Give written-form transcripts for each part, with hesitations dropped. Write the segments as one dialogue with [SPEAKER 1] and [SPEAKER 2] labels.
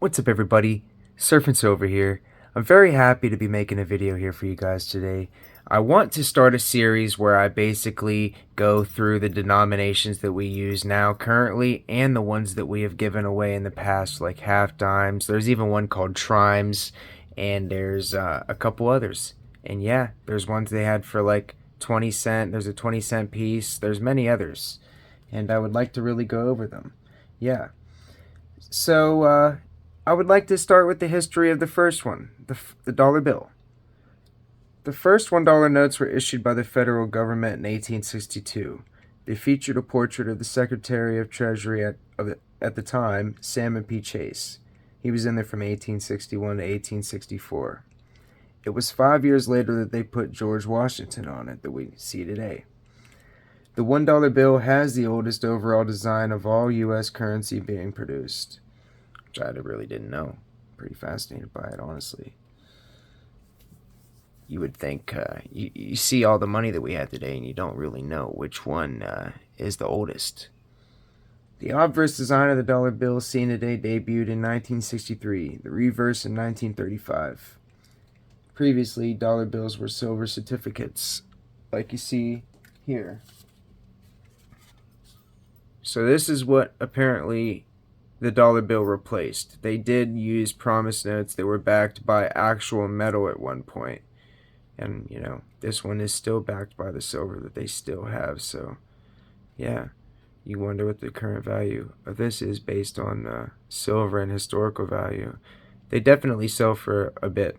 [SPEAKER 1] What's up, everybody? Surfing over here. I'm very happy to be making a video here for you guys today. I want to start a series where I basically go through the denominations that we use now currently and the ones that we have given away in the past, like half dimes. There's even one called trimes, and there's a couple others. And yeah, there's ones they had for like 20 cent. There's a 20-cent piece. There's many others, and I would like to really go over them. Yeah. So, I would like to start with the history of the first one, the dollar bill. The first $1 notes were issued by the federal government in 1862. They featured a portrait of the Secretary of Treasury at the time, Salmon P. Chase. He was in there from 1861 to 1864. It was 5 years later that they put George Washington on it that we see today. The $1 bill has the oldest overall design of all U.S. currency being produced, which I really didn't know. Pretty fascinated by it, honestly. You would think you see all the money that we have today, and you don't really know which one is the oldest. The obverse design of the dollar bill seen today debuted in 1963, the reverse in 1935. Previously, dollar bills were silver certificates, like you see here. So this is what apparently the dollar bill replaced. They did use promise notes that were backed by actual metal at one point. And, this one is still backed by the silver that they still have. So, yeah, you wonder what the current value of this is based on silver and historical value. They definitely sell for a bit,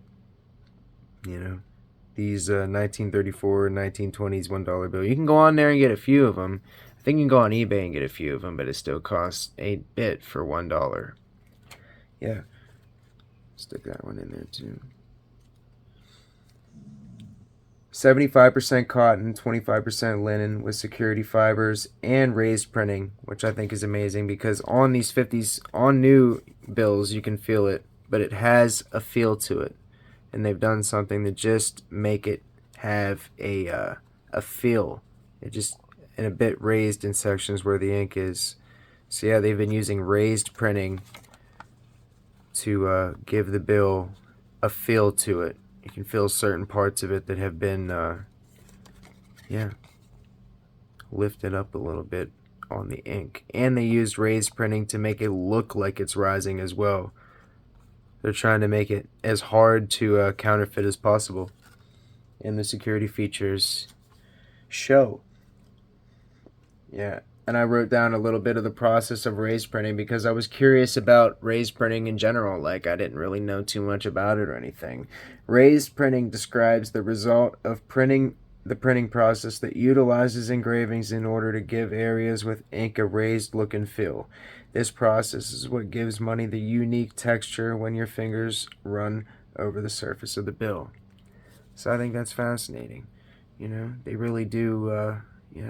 [SPEAKER 1] These 1934 and 1920s $1 bill. You can go on there and get a few of them. I think you can go on eBay and get a few of them, but it still costs a bit for $1. Yeah, stick that one in there too. 75% cotton, 25% linen with security fibers and raised printing, which I think is amazing because on these 50s, on new bills, you can feel it, but it has a feel to it. And they've done something to just make it have a feel. It just and a bit raised in sections where the ink is. So yeah, they've been using raised printing to give the bill a feel to it. You can feel certain parts of it that have been, lifted up a little bit on the ink. And they used raised printing to make it look like it's rising as well. They're trying to make it as hard to counterfeit as possible. And the security features show. Yeah. And I wrote down a little bit of the process of raised printing because I was curious about raised printing in general. Like, I didn't really know too much about it or anything. Raised printing describes the result of the printing process that utilizes engravings in order to give areas with ink a raised look and feel. This process is what gives money the unique texture when your fingers run over the surface of the bill. So I think that's fascinating. They really do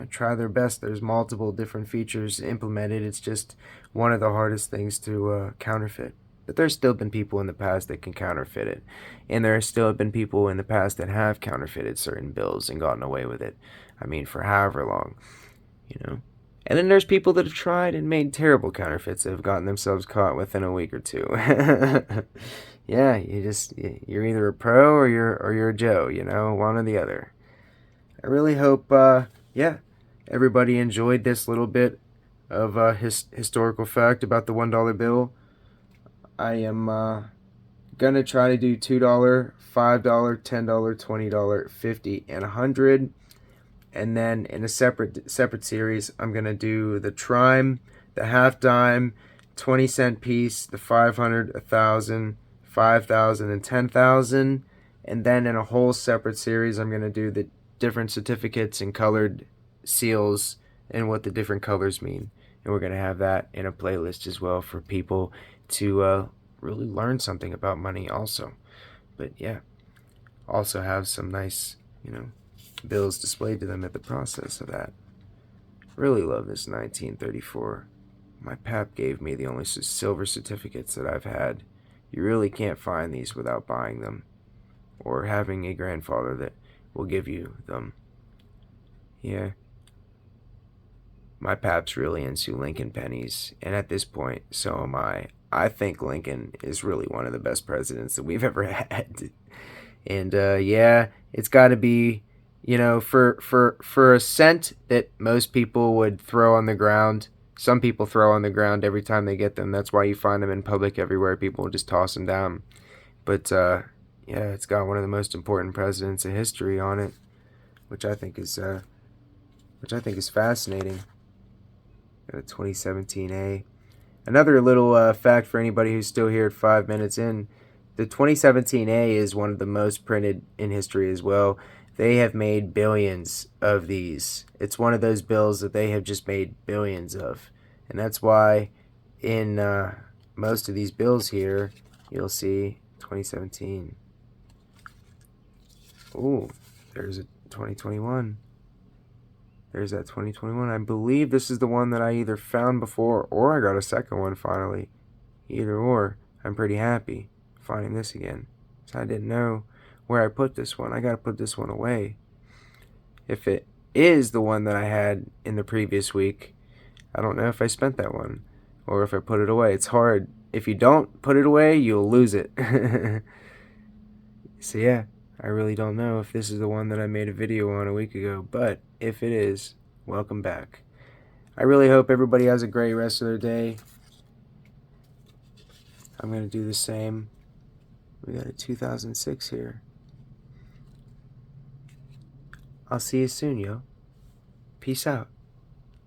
[SPEAKER 1] try their best. There's multiple different features implemented. It's just one of the hardest things to counterfeit. But there's still been people in the past that can counterfeit it. And there have still been people in the past that have counterfeited certain bills and gotten away with it. I mean, for however long, And then there's people that have tried and made terrible counterfeits that have gotten themselves caught within a week or two. Yeah, you're either a pro or you're a Joe, one or the other. I really hope, everybody enjoyed this little bit of historical fact about the $1 bill. I am gonna try to do $2, $5, $10, $20, $50, and $100. And then in a separate series, I'm gonna do the trime, the half dime, 20-cent piece, the 500, 1,000, 5,000, and 10,000. And then in a whole separate series, I'm gonna do the different certificates and colored seals and what the different colors mean. And we're gonna have that in a playlist as well for people to really learn something about money also. But yeah, also have some nice, bills displayed to them at the process of that. Really love this 1934. My pap gave me the only silver certificates that I've had. You really can't find these without buying them or having a grandfather that will give you them. Yeah. My pap's really into Lincoln pennies, and at this point, so am I. I think Lincoln is really one of the best presidents that we've ever had. And yeah, it's got to be, for a cent that most people would throw on the ground. Some people throw on the ground every time they get them. That's why you find them in public everywhere. People just toss them down. But yeah, it's got one of the most important presidents in history on it, which I think is fascinating. Got a 2017A. Another little fact for anybody who's still here at 5 minutes in. The 2017A is one of the most printed in history as well. They have made billions of these. It's one of those bills that they have just made billions of. And that's why in most of these bills here, you'll see 2017. Ooh, there's a 2021. There's that 2021. I believe this is the one that I either found before or I got a second one finally. Either or. I'm pretty happy finding this again. So I didn't know where I put this one. I gotta put this one away. If it is the one that I had in the previous week, I don't know if I spent that one or if I put it away. It's hard. If you don't put it away, you'll lose it. So yeah, I really don't know if this is the one that I made a video on a week ago, but if it is, welcome back. I really hope everybody has a great rest of their day. I'm going to do the same. We got a 2006 here. I'll see you soon, yo. Peace out.